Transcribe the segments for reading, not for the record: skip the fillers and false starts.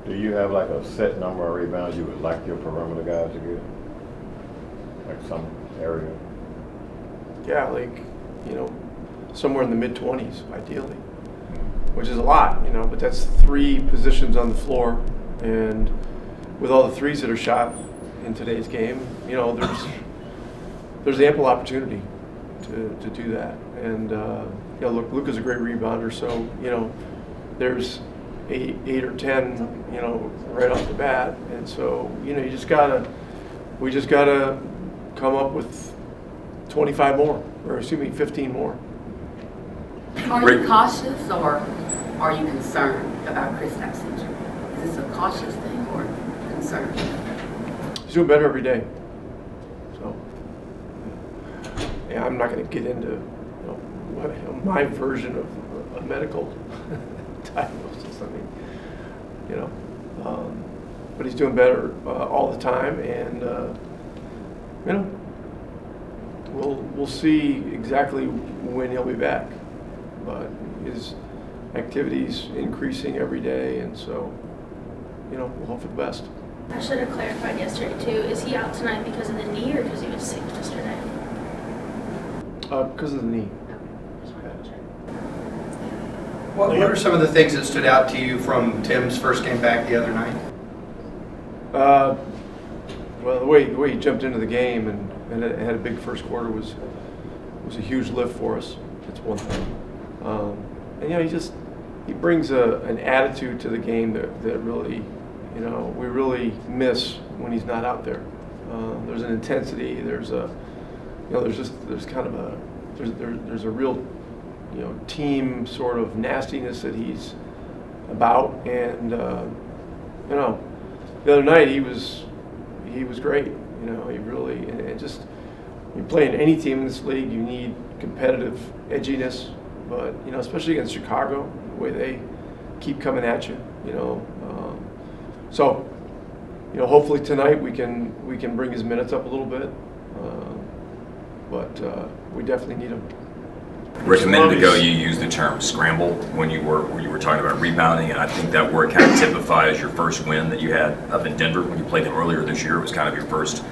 Do you have like a set number of rebounds you would like your perimeter guys to get? Like some area? Yeah, like, somewhere in the mid-20s, ideally, which is a lot, but that's 3 positions on the floor. And with all the threes that are shot in today's game, there's ample opportunity to do that. And, look, Luka's a great rebounder, so, there's 8 or 10, right off the bat. And so, we just gotta come up with 25 more, or 15 more. Are you cautious or are you concerned about Kristaps' injury? Is this a cautious thing or concern? He's doing better every day. So, yeah, I'm not going to get into my version of a medical diagnosis. I mean, but he's doing better all the time, and we'll see exactly when he'll be back. But his activity's increasing every day, and so we'll hope for the best. I should have clarified yesterday too. Is he out tonight because of the knee or because he was sick yesterday? Because of the knee. What are some of the things that stood out to you from Tim's first game back the other night? Well, the way he jumped into the game and had a big first quarter was a huge lift for us. That's one thing. And he brings an attitude to the game that really, we really miss when he's not out there. There's an intensity. There's a real, team sort of nastiness that he's about. And the other night he was great. He really, and just you play in any team in this league, you need competitive edginess. But especially against Chicago, the way they keep coming at you, so hopefully tonight we can bring his minutes up a little bit, but we definitely need him. Rick, a minute ago you used the term scramble when you were talking about rebounding, and I think that word kind of typifies your first win that you had up in Denver when you played them earlier this year. It was kind of your first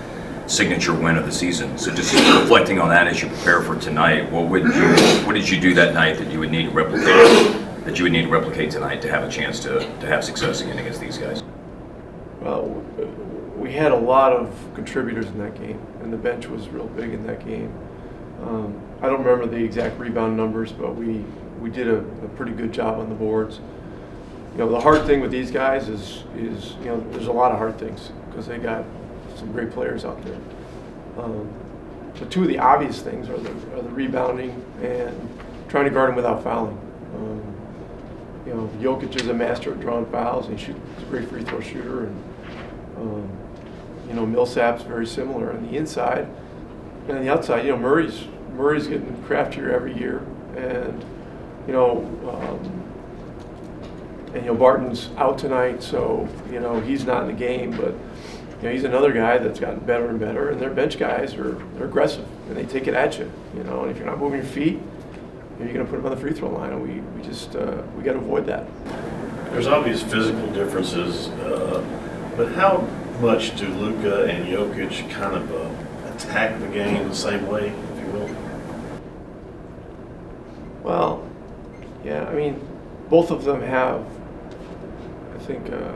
signature win of the season. So just reflecting on that as you prepare for tonight, what did you do that night that you would need to replicate tonight to have a chance to have success again against these guys? Well, we had a lot of contributors in that game, and the bench was real big in that game. I don't remember the exact rebound numbers, but we did a pretty good job on the boards. The hard thing with these guys is there's a lot of hard things because they got some great players out there. But 2 of the obvious things are the rebounding and trying to guard them without fouling. Jokic is a master at drawing fouls, and he's a great free throw shooter, and Millsap's very similar on the inside. And on the outside, Murray's getting craftier every year, and Barton's out tonight, so he's not in the game, but he's another guy that's gotten better and better. And their bench guys they're aggressive and they take it at you, and if you're not moving your feet, you're going to put them on the free throw line, and we got to avoid that. There's obvious physical differences, but how much do Luka and Jokic kind of attack the game the same way, if you will? Well, yeah, I mean, both of them have, I think, a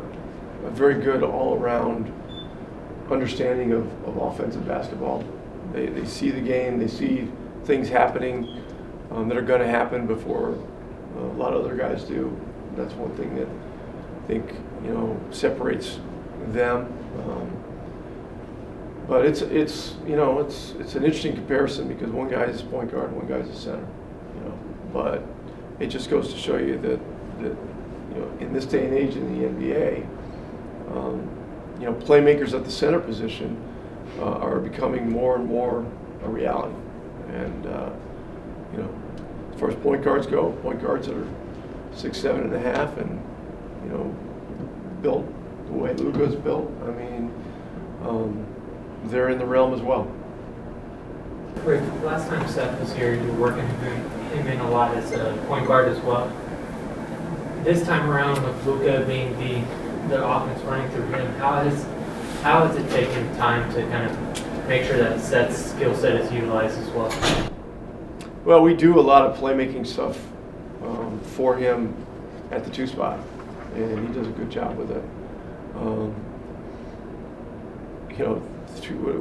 very good all-around understanding of offensive basketball. They see the game, they see things happening that are going to happen before a lot of other guys do. That's one thing that I think separates them. But it's an interesting comparison because one guy is a point guard, and one guy's a center. But it just goes to show you that in this day and age in the NBA, playmakers at the center position are becoming more and more a reality. And as far as point guards go, point guards that are 6', 7.5", and built the way Luka's built, I mean, they're in the realm as well. Rick, last time Seth was here, you were working him in a lot as a point guard as well. This time around, with Luka being the the offense running through him, how has it taken time to kind of make sure that skill set is utilized as well? Well, we do a lot of playmaking stuff for him at the 2 spot, and he does a good job with it.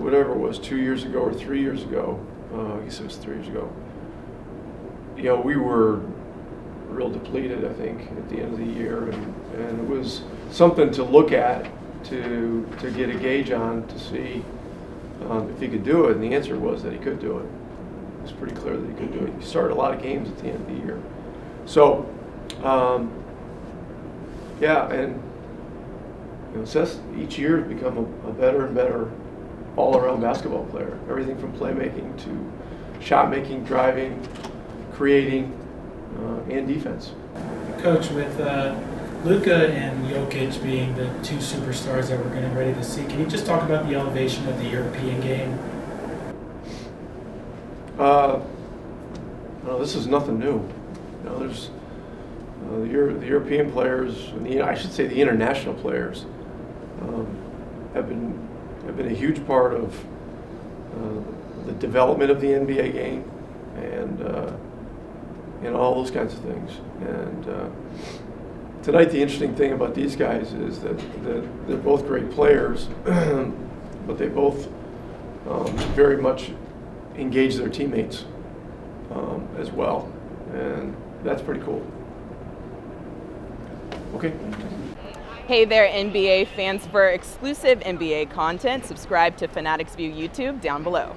Whatever it was, 2 years ago or 3 years ago, I guess it was 3 years ago, we were real depleted, I think, at the end of the year, and it was something to look at to get a gauge on to see if he could do it, and the answer was that he could do it. It was pretty clear that he could do it. He started a lot of games at the end of the year. So, and Seth each year has become a better and better all-around basketball player. Everything from playmaking to shot making, driving, creating, and defense. Coach, with Luka and Jokic being the 2 superstars that we're getting ready to see, can you just talk about the elevation of the European game? No, this is nothing new. There's the European players, and I should say the international players, have been a huge part of the development of the NBA game, and all those kinds of things. And tonight, the interesting thing about these guys is that they're both great players, but they both very much engage their teammates as well, and that's pretty cool. Okay. Hey there, NBA fans. For exclusive NBA content, subscribe to Fanatics View YouTube down below.